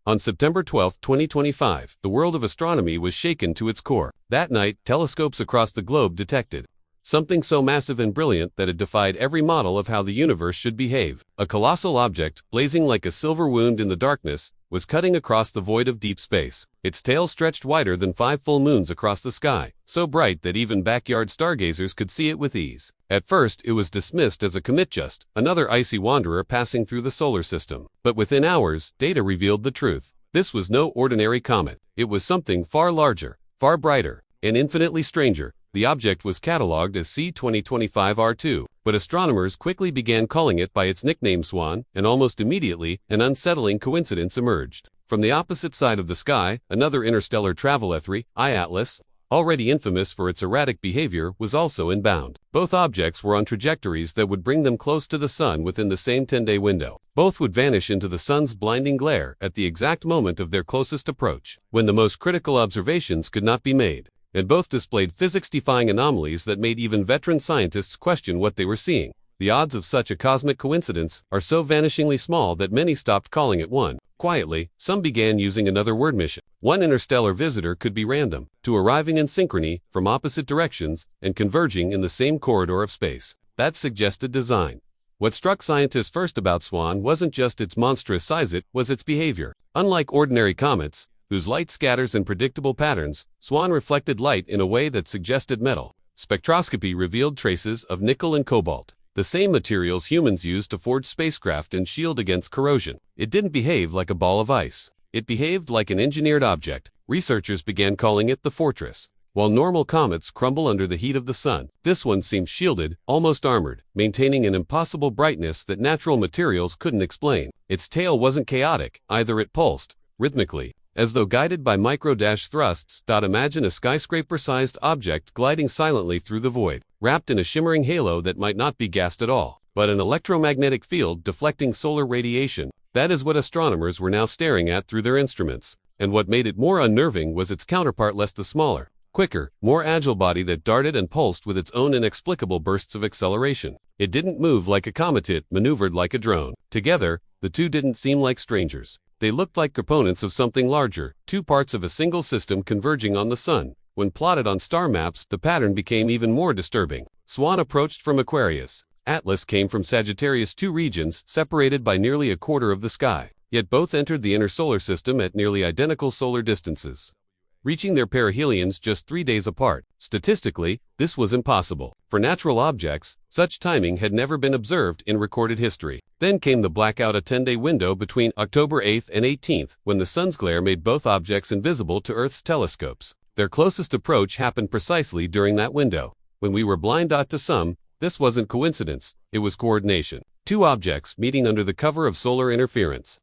On September 12, 2025, the world of astronomy was shaken to its core. That night, telescopes across the globe detected something so massive and brilliant that it defied every model of how the universe should behave. A colossal object, blazing like a silver wound in the darkness, was cutting across the void of deep space. Its tail stretched wider than 5 full moons across the sky, so bright that even backyard stargazers could see it with ease. At first, it was dismissed as a comet, just another icy wanderer passing through the solar system. But within hours, data revealed the truth. This was no ordinary comet. It was something far larger, far brighter, and infinitely stranger. The object was catalogued as C2025R2, but astronomers quickly began calling it by its nickname Swan, and almost immediately, an unsettling coincidence emerged. From the opposite side of the sky, another interstellar travel-ethry, I-Atlas, already infamous for its erratic behavior, was also inbound. Both objects were on trajectories that would bring them close to the sun within the same 10-day window. Both would vanish into the sun's blinding glare at the exact moment of their closest approach, when the most critical observations could not be made. And both displayed physics-defying anomalies that made even veteran scientists question what they were seeing. The odds of such a cosmic coincidence are so vanishingly small that many stopped calling it one. Quietly, some began using another word: mission. One interstellar visitor could be random, two arriving in synchrony from opposite directions and converging in the same corridor of space. That suggested design. What struck scientists first about Swan wasn't just its monstrous size, it was its behavior. Unlike ordinary comets, whose light scatters in predictable patterns, Swan reflected light in a way that suggested metal. Spectroscopy revealed traces of nickel and cobalt, the same materials humans use to forge spacecraft and shield against corrosion. It didn't behave like a ball of ice. It behaved like an engineered object. Researchers began calling it the Fortress. While normal comets crumble under the heat of the sun, this one seemed shielded, almost armored, maintaining an impossible brightness that natural materials couldn't explain. Its tail wasn't chaotic, either. It pulsed rhythmically, as though guided by micro-thrusts. Imagine a skyscraper-sized object gliding silently through the void, wrapped in a shimmering halo that might not be gassed at all, but an electromagnetic field deflecting solar radiation. That is what astronomers were now staring at through their instruments. And what made it more unnerving was its counterpart, less the smaller, quicker, more agile body that darted and pulsed with its own inexplicable bursts of acceleration. It didn't move like a comet, it maneuvered like a drone. Together, the two didn't seem like strangers. They looked like components of something larger, two parts of a single system converging on the sun. When plotted on star maps, the pattern became even more disturbing. Swan approached from Aquarius. Atlas came from Sagittarius, two regions separated by nearly a quarter of the sky. Yet both entered the inner solar system at nearly identical solar distances, reaching their perihelions just 3 days apart. Statistically, this was impossible. For natural objects, such timing had never been observed in recorded history. Then came the blackout, a 10-day window between October 8th and 18th, when the sun's glare made both objects invisible to Earth's telescopes. Their closest approach happened precisely during that window. When we were blind. To some, this wasn't coincidence, it was coordination. Two objects meeting under the cover of solar interference,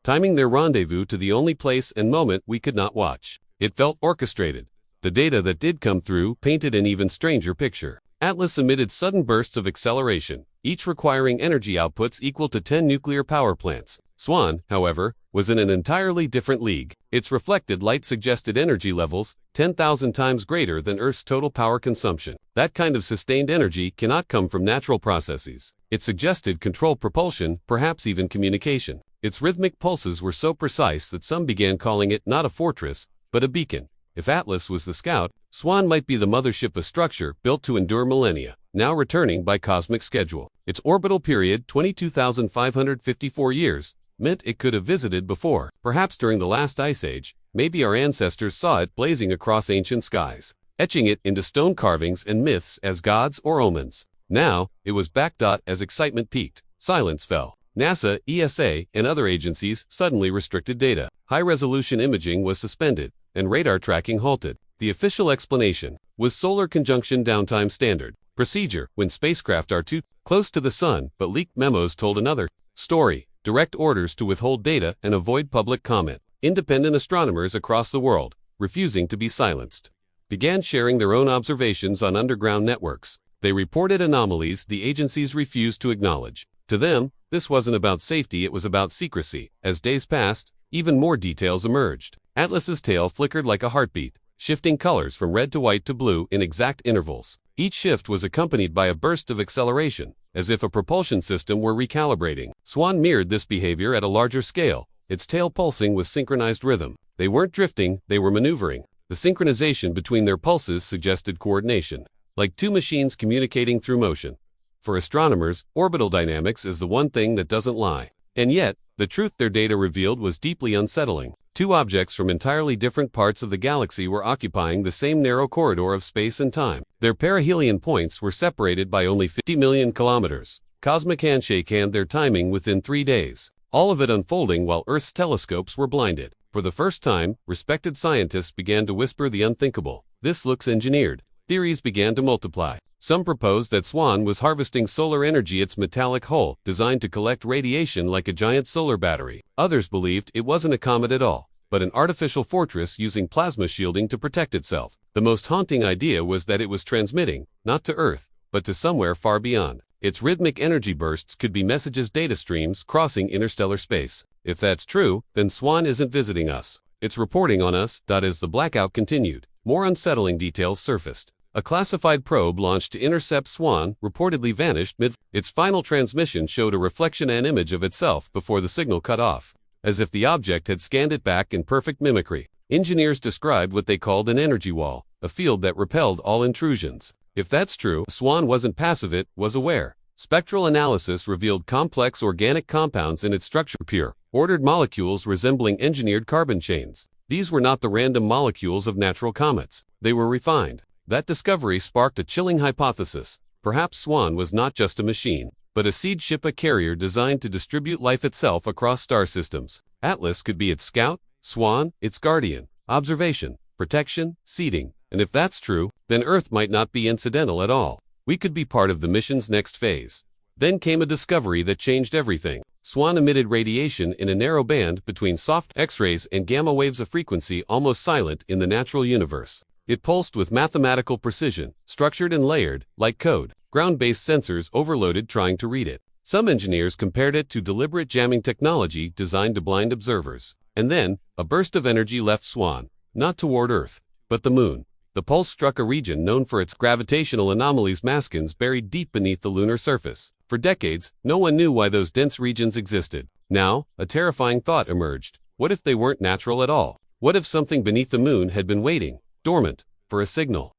timing their rendezvous to the only place and moment we could not watch. It felt orchestrated. The data that did come through painted an even stranger picture. Atlas emitted sudden bursts of acceleration, each requiring energy outputs equal to 10 nuclear power plants. Swan, however, was in an entirely different league. Its reflected light suggested energy levels 10,000 times greater than Earth's total power consumption. That kind of sustained energy cannot come from natural processes. It suggested controlled propulsion, perhaps even communication. Its rhythmic pulses were so precise that some began calling it not a fortress, but a beacon. If Atlas was the scout, Swan might be the mothership, a structure built to endure millennia, now returning by cosmic schedule. Its orbital period, 22,554 years, meant it could have visited before, perhaps during the last ice age. Maybe our ancestors saw it blazing across ancient skies, etching it into stone carvings and myths as gods or omens. Now, it was back. As excitement peaked, silence fell. NASA, ESA, and other agencies suddenly restricted data. High-resolution imaging was suspended, and radar tracking halted. The official explanation was solar conjunction downtime standard procedure when spacecraft are too close to the sun, but leaked memos told another story. Direct orders to withhold data and avoid public comment. Independent astronomers across the world, refusing to be silenced, began sharing their own observations on underground networks. They reported anomalies the agencies refused to acknowledge. To them, this wasn't about safety, it was about secrecy. As days passed, even more details emerged. Atlas's tail flickered like a heartbeat, shifting colors from red to white to blue in exact intervals. Each shift was accompanied by a burst of acceleration, as if a propulsion system were recalibrating. Swan mirrored this behavior at a larger scale, its tail pulsing with synchronized rhythm. They weren't drifting, they were maneuvering. The synchronization between their pulses suggested coordination, like two machines communicating through motion. For astronomers, orbital dynamics is the one thing that doesn't lie. And yet, the truth their data revealed was deeply unsettling. Two objects from entirely different parts of the galaxy were occupying the same narrow corridor of space and time. Their perihelion points were separated by only 50 million kilometers. Cosmic handshake and their timing within 3 days. All of it unfolding while Earth's telescopes were blinded. For the first time, respected scientists began to whisper the unthinkable. This looks engineered. Theories began to multiply. Some proposed that Swan was harvesting solar energy its metallic hull, designed to collect radiation like a giant solar battery. Others believed it wasn't a comet at all, but an artificial fortress using plasma shielding to protect itself. The most haunting idea was that it was transmitting, not to Earth, but to somewhere far beyond. Its rhythmic energy bursts could be messages data streams crossing interstellar space. If that's true, then Swan isn't visiting us. It's reporting on us. As the blackout continued, more unsettling details surfaced. A classified probe launched to intercept Swan reportedly vanished mid. Its final transmission showed a reflection and image of itself before the signal cut off, as if the object had scanned it back in perfect mimicry. Engineers described what they called an energy wall, a field that repelled all intrusions. If that's true, Swan wasn't passive, it was aware. Spectral analysis revealed complex organic compounds in its structure, pure, ordered molecules resembling engineered carbon chains. These were not the random molecules of natural comets. They were refined. That discovery sparked a chilling hypothesis. Perhaps Swan was not just a machine, but a seed ship, a carrier designed to distribute life itself across star systems. Atlas could be its scout, Swan, its guardian. Observation, protection, seeding. And if that's true, then Earth might not be incidental at all. We could be part of the mission's next phase. Then came a discovery that changed everything. Swan emitted radiation in a narrow band between soft X-rays and gamma waves, a frequency almost silent in the natural universe. It pulsed with mathematical precision, structured and layered, like code. Ground-based sensors overloaded trying to read it. Some engineers compared it to deliberate jamming technology designed to blind observers. And then, a burst of energy left Swan, not toward Earth, but the moon. The pulse struck a region known for its gravitational anomalies, maskins buried deep beneath the lunar surface. For decades, no one knew why those dense regions existed. Now, a terrifying thought emerged. What if they weren't natural at all? What if something beneath the moon had been waiting, dormant, for a signal?